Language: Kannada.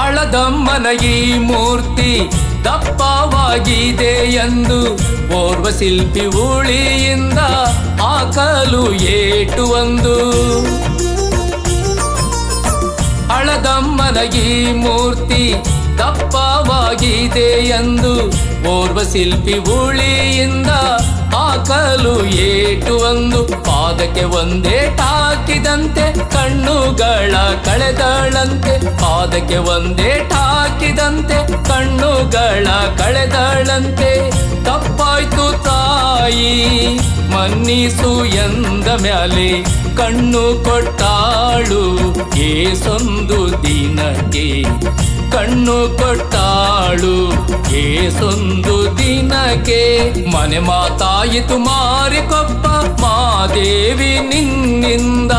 ಹಳದಮ್ಮನ ಈ ಮೂರ್ತಿ ದಪ್ಪವಾಗಿದೆ ಎಂದು ಓರ್ವ ಶಿಲ್ಪಿ ಉಳಿಯಿಂದ ಹಾಕಲು ಏಟು ಒಂದು. ಹಳದಮ್ಮನ ಈ ಮೂರ್ತಿ ದಪ್ಪವಾಗಿದೆ ಎಂದು ಓರ್ವ ಶಿಲ್ಪಿ ಉಳಿಯಿಂದ ಹಾಕಲು ಏಟು ಒಂದು. ಪಾದಕ್ಕೆ ಒಂದೇಟಾಕಿದಂತೆ ಕಣ್ಣುಗಳ ಕಳೆದಳಂತೆ, ಪಾದಕ್ಕೆ ಒಂದೇಟಾಕಿದಂತೆ ಕಣ್ಣುಗಳ ಕಳೆದಳಂತೆ. ತಪ್ಪಾಯ್ತು ತಾಯಿ ಮನ್ನಿಸು ಎಂದ ಮ್ಯಾಲೆ ಕಣ್ಣು ಕೊಟ್ಟಾಳು ಏಸೊಂದು ದಿನಕ್ಕೆ, ಕಣ್ಣು ಕೊಟ್ಟಾಳು ಏಸೊಂದು ದಿನಕ್ಕೆ. ಮನೆ ಮಾತಾಯಿತು ಮಾರಿಕೊಪ್ಪ ಮಾದೇವಿ ನಿನ್ನಿಂದ.